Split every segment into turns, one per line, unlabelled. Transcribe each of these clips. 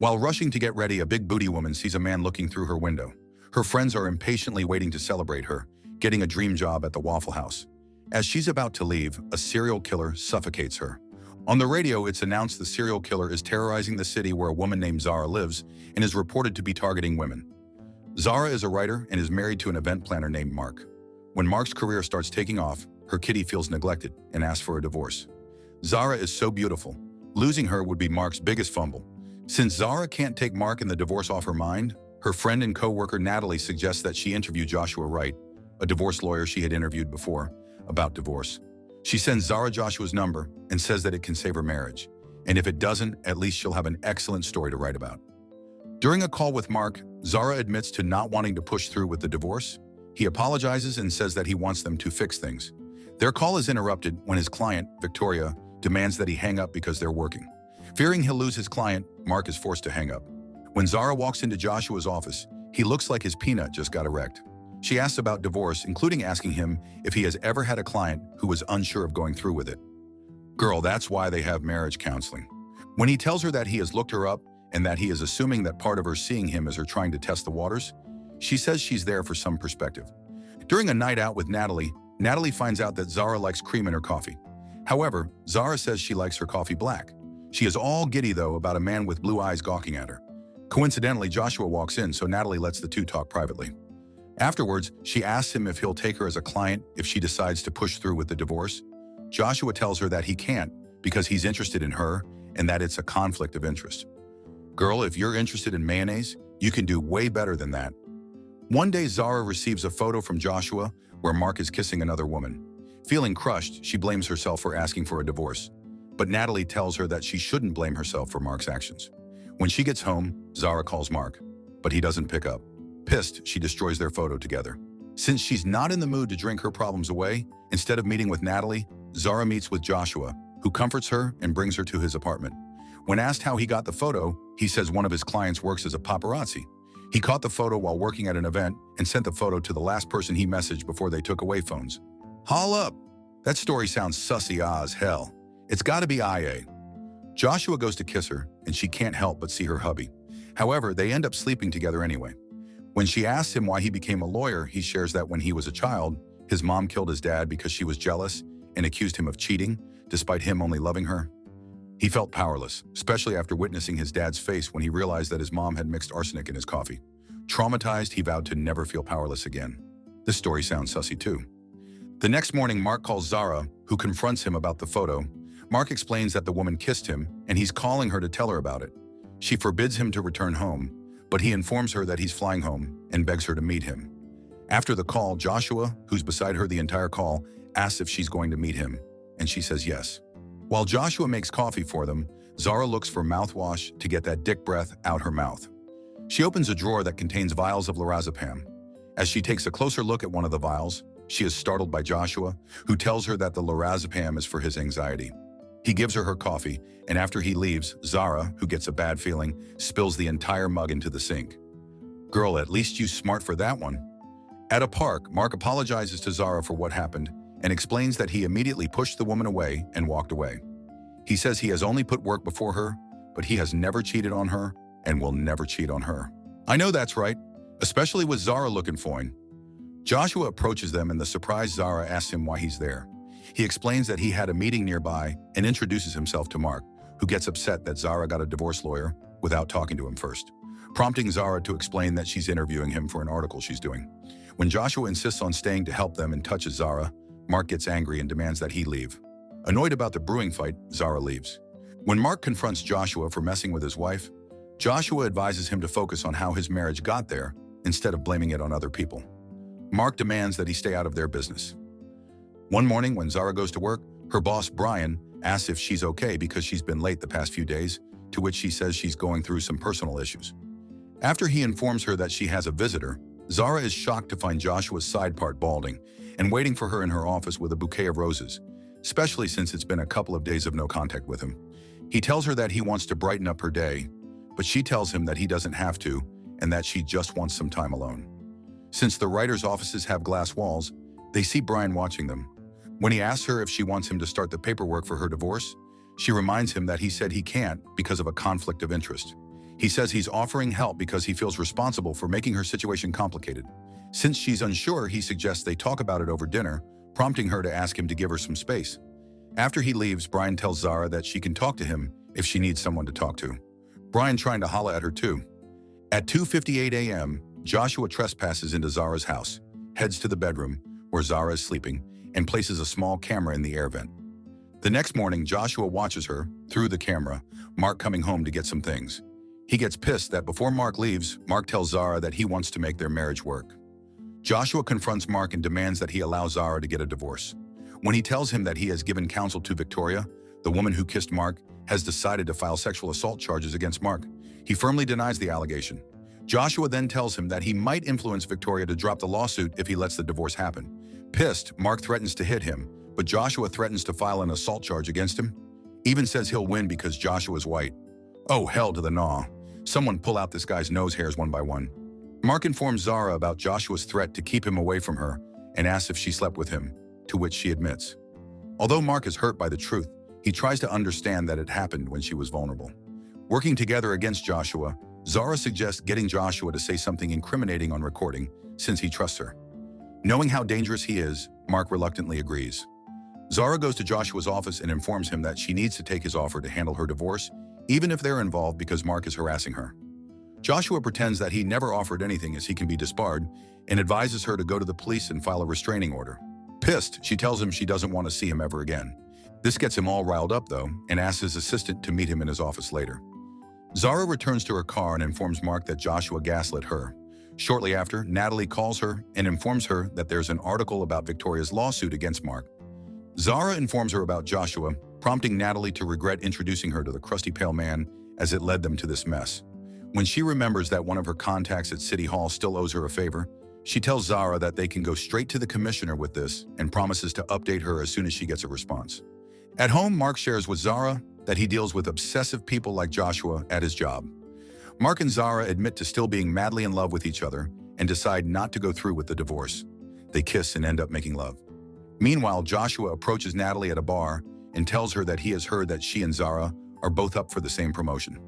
While rushing to get ready, a big booty woman sees a man looking through her window. Her friends are impatiently waiting to celebrate her, getting a dream job at the Waffle House. As she's about to leave, a serial killer suffocates her. On the radio, it's announced the serial killer is terrorizing the city where a woman named Zahra lives and is reported to be targeting women. Zahra is a writer and is married to an event planner named Mark. When Mark's career starts taking off, her kitty feels neglected and asks for a divorce. Zahra is so beautiful. Losing her would be Mark's biggest fumble. Since Zahra can't take Mark and the divorce off her mind, her friend and co-worker Natalie suggests that she interview Joshua Wright, a divorce lawyer she had interviewed before, about divorce. She sends Zahra Joshua's number and says that it can save her marriage. And if it doesn't, at least she'll have an excellent story to write about. During a call with Mark, Zahra admits to not wanting to push through with the divorce. He apologizes and says that he wants them to fix things. Their call is interrupted when his client, Victoria, demands that he hang up because they're working. Fearing he'll lose his client, Mark is forced to hang up. When Zahra walks into Joshua's office, he looks like his peanut just got erect. She asks about divorce, including asking him if he has ever had a client who was unsure of going through with it. Girl, that's why they have marriage counseling. When he tells her that he has looked her up and that he is assuming that part of her seeing him is her trying to test the waters, she says she's there for some perspective. During a night out with Natalie, Natalie finds out that Zahra likes cream in her coffee. However, Zahra says she likes her coffee black. She is all giddy, though, about a man with blue eyes gawking at her. Coincidentally, Joshua walks in, so Natalie lets the two talk privately. Afterwards, she asks him if he'll take her as a client if she decides to push through with the divorce. Joshua tells her that he can't because he's interested in her and that it's a conflict of interest. Girl, if you're interested in mayonnaise, you can do way better than that. One day, Zahra receives a photo from Joshua where Mark is kissing another woman. Feeling crushed, she blames herself for asking for a divorce. But Natalie tells her that she shouldn't blame herself for Mark's actions. When she gets home, Zahra calls Mark, but he doesn't pick up. Pissed, she destroys their photo together. Since she's not in the mood to drink her problems away, instead of meeting with Natalie, Zahra meets with Joshua, who comforts her and brings her to his apartment. When asked how he got the photo, he says one of his clients works as a paparazzi. He caught the photo while working at an event and sent the photo to the last person he messaged before they took away phones. Haul up! That story sounds sussy as hell. It's gotta be IA. Joshua goes to kiss her, and she can't help but see her hubby. However, they end up sleeping together anyway. When she asks him why he became a lawyer, he shares that when he was a child, his mom killed his dad because she was jealous and accused him of cheating, despite him only loving her. He felt powerless, especially after witnessing his dad's face when he realized that his mom had mixed arsenic in his coffee. Traumatized, he vowed to never feel powerless again. This story sounds sussy too. The next morning, Mark calls Zahra, who confronts him about the photo. Mark explains that the woman kissed him, and he's calling her to tell her about it. She forbids him to return home, but he informs her that he's flying home and begs her to meet him. After the call, Joshua, who's beside her the entire call, asks if she's going to meet him, and she says yes. While Joshua makes coffee for them, Zahra looks for mouthwash to get that dick breath out her mouth. She opens a drawer that contains vials of lorazepam. As she takes a closer look at one of the vials, she is startled by Joshua, who tells her that the lorazepam is for his anxiety. He gives her coffee, and after he leaves, Zahra, who gets a bad feeling, spills the entire mug into the sink. Girl, at least you smart for that one. At a park, Mark apologizes to Zahra for what happened and explains that he immediately pushed the woman away and walked away. He says he has only put work before her, but he has never cheated on her and will never cheat on her. I know that's right, especially with Zahra looking fine. Joshua approaches them and the surprised Zahra asks him why he's there. He explains that he had a meeting nearby and introduces himself to Mark, who gets upset that Zahra got a divorce lawyer without talking to him first, prompting Zahra to explain that she's interviewing him for an article she's doing. When Joshua insists on staying to help them and touches Zahra, Mark gets angry and demands that he leave. Annoyed about the brewing fight, Zahra leaves. When Mark confronts Joshua for messing with his wife, Joshua advises him to focus on how his marriage got there instead of blaming it on other people. Mark demands that he stay out of their business. One morning, when Zahra goes to work, her boss, Brian, asks if she's okay because she's been late the past few days, to which she says she's going through some personal issues. After he informs her that she has a visitor, Zahra is shocked to find Joshua's side part balding and waiting for her in her office with a bouquet of roses, especially since it's been a couple of days of no contact with him. He tells her that he wants to brighten up her day, but she tells him that he doesn't have to and that she just wants some time alone. Since the writers' offices have glass walls, they see Brian watching them. When he asks her if she wants him to start the paperwork for her divorce, she reminds him that he said he can't because of a conflict of interest. He says he's offering help because he feels responsible for making her situation complicated. Since she's unsure, he suggests they talk about it over dinner, prompting her to ask him to give her some space. After he leaves, Brian tells Zahra that she can talk to him if she needs someone to talk to. Brian trying to holla at her too. At 2:58 a.m., Joshua trespasses into Zahra's house, heads to the bedroom where Zahra is sleeping, and places a small camera in the air vent. The next morning, Joshua watches her, through the camera, Mark coming home to get some things. He gets pissed that before Mark leaves, Mark tells Zahra that he wants to make their marriage work. Joshua confronts Mark and demands that he allow Zahra to get a divorce. When he tells him that he has given counsel to Victoria, the woman who kissed Mark, has decided to file sexual assault charges against Mark. He firmly denies the allegation. Joshua then tells him that he might influence Victoria to drop the lawsuit if he lets the divorce happen. Pissed, Mark threatens to hit him, but Joshua threatens to file an assault charge against him. Even says he'll win because Joshua's white. Oh, hell to the gnaw. Someone pull out this guy's nose hairs one by one. Mark informs Zahra about Joshua's threat to keep him away from her and asks if she slept with him, to which she admits. Although Mark is hurt by the truth, he tries to understand that it happened when she was vulnerable. Working together against Joshua, Zahra suggests getting Joshua to say something incriminating on recording, since he trusts her. Knowing how dangerous he is, Mark reluctantly agrees. Zahra goes to Joshua's office and informs him that she needs to take his offer to handle her divorce, even if they're involved because Mark is harassing her. Joshua pretends that he never offered anything as he can be disbarred and advises her to go to the police and file a restraining order. Pissed, she tells him she doesn't want to see him ever again. This gets him all riled up, though, and asks his assistant to meet him in his office later. Zahra returns to her car and informs Mark that Joshua gaslit her. Shortly after, Natalie calls her and informs her that there's an article about Victoria's lawsuit against Mark. Zahra informs her about Joshua, prompting Natalie to regret introducing her to the crusty pale man as it led them to this mess. When she remembers that one of her contacts at City Hall still owes her a favor, she tells Zahra that they can go straight to the commissioner with this and promises to update her as soon as she gets a response. At home, Mark shares with Zahra that he deals with obsessive people like Joshua at his job. Mark and Zahra admit to still being madly in love with each other and decide not to go through with the divorce. They kiss and end up making love. Meanwhile, Joshua approaches Natalie at a bar and tells her that he has heard that she and Zahra are both up for the same promotion.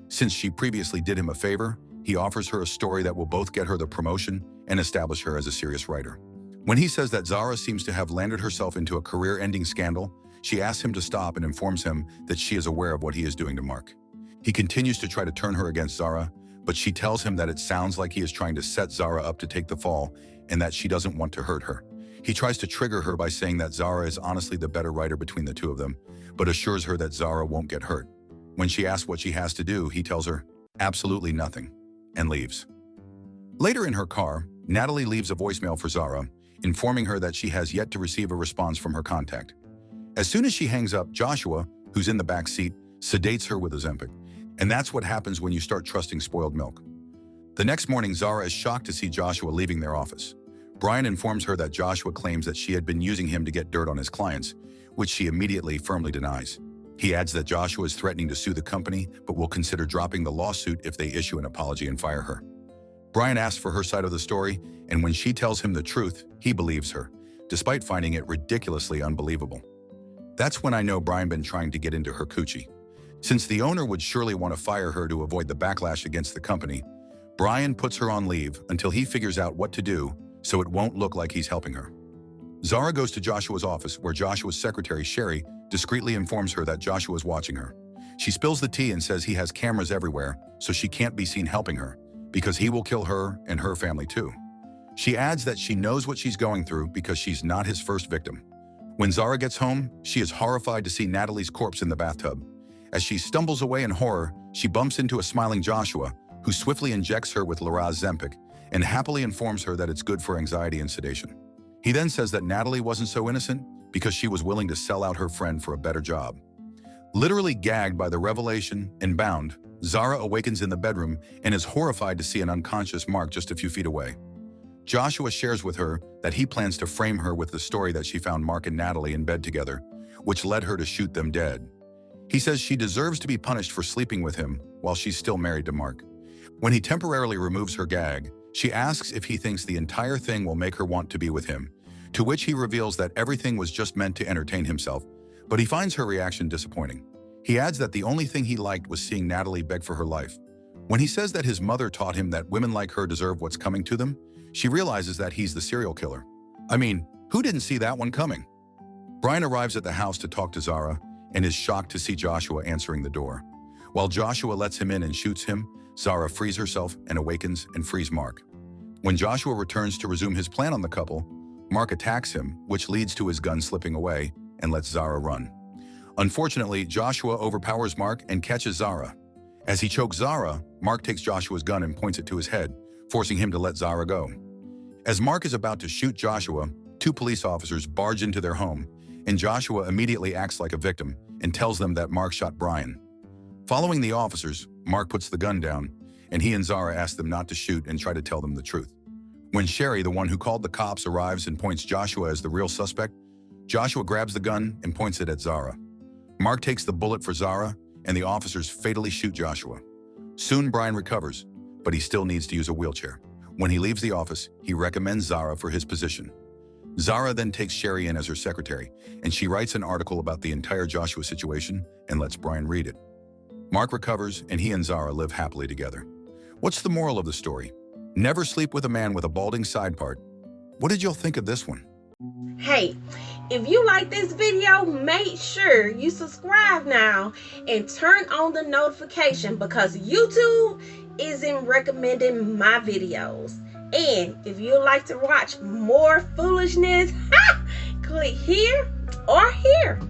Since she previously did him a favor, he offers her a story that will both get her the promotion and establish her as a serious writer. When he says that Zahra seems to have landed herself into a career-ending scandal, she asks him to stop and informs him that she is aware of what he is doing to Mark. He continues to try to turn her against Zahra, but she tells him that it sounds like he is trying to set Zahra up to take the fall and that she doesn't want to hurt her. He tries to trigger her by saying that Zahra is honestly the better writer between the two of them, but assures her that Zahra won't get hurt. When she asks what she has to do, he tells her, absolutely nothing, and leaves. Later in her car, Natalie leaves a voicemail for Zahra, informing her that she has yet to receive a response from her contact. As soon as she hangs up, Joshua, who's in the back seat, sedates her with Ozempic. And that's what happens when you start trusting spoiled milk. The next morning, Zahra is shocked to see Joshua leaving their office. Brian informs her that Joshua claims that she had been using him to get dirt on his clients, which she immediately firmly denies. He adds that Joshua is threatening to sue the company, but will consider dropping the lawsuit if they issue an apology and fire her. Brian asks for her side of the story, and when she tells him the truth, he believes her, despite finding it ridiculously unbelievable. That's when I know Brian been trying to get into her coochie. Since the owner would surely want to fire her to avoid the backlash against the company, Brian puts her on leave until he figures out what to do so it won't look like he's helping her. Zahra goes to Joshua's office where Joshua's secretary, Sherry, discreetly informs her that Joshua is watching her. She spills the tea and says he has cameras everywhere so she can't be seen helping her because he will kill her and her family too. She adds that she knows what she's going through because she's not his first victim. When Zahra gets home, she is horrified to see Natalie's corpse in the bathtub. As she stumbles away in horror, she bumps into a smiling Joshua, who swiftly injects her with Zempic and happily informs her that it's good for anxiety and sedation. He then says that Natalie wasn't so innocent because she was willing to sell out her friend for a better job. Literally gagged by the revelation and bound, Zahra awakens in the bedroom and is horrified to see an unconscious Mark just a few feet away. Joshua shares with her that he plans to frame her with the story that she found Mark and Natalie in bed together, which led her to shoot them dead. He says she deserves to be punished for sleeping with him while she's still married to Mark. When he temporarily removes her gag, she asks if he thinks the entire thing will make her want to be with him, to which he reveals that everything was just meant to entertain himself, but he finds her reaction disappointing. He adds that the only thing he liked was seeing Natalie beg for her life. When he says that his mother taught him that women like her deserve what's coming to them, she realizes that he's the serial killer. I mean, who didn't see that one coming? Brian arrives at the house to talk to Zahra and is shocked to see Joshua answering the door. While Joshua lets him in and shoots him, Zahra frees herself and awakens and frees Mark. When Joshua returns to resume his plan on the couple, Mark attacks him, which leads to his gun slipping away and lets Zahra run. Unfortunately, Joshua overpowers Mark and catches Zahra. As he chokes Zahra, Mark takes Joshua's gun and points it to his head, forcing him to let Zahra go. As Mark is about to shoot Joshua, 2 police officers barge into their home, and Joshua immediately acts like a victim and tells them that Mark shot Brian. Following the officers, Mark puts the gun down, and he and Zahra ask them not to shoot and try to tell them the truth. When Sherry, the one who called the cops, arrives and points Joshua as the real suspect, Joshua grabs the gun and points it at Zahra. Mark takes the bullet for Zahra, and the officers fatally shoot Joshua. Soon Brian recovers, but he still needs to use a wheelchair. When he leaves the office, he recommends Zahra for his position. Zahra then takes Sherry in as her secretary, and she writes an article about the entire Joshua situation and lets Brian read it. Mark recovers, and he and Zahra live happily together. What's the moral of the story? Never sleep with a man with a balding side part. What did y'all think of this one?
Hey, if you like this video, make sure you subscribe now and turn on the notification because YouTube isn't recommending my videos. And if you like to watch more foolishness, click here or here.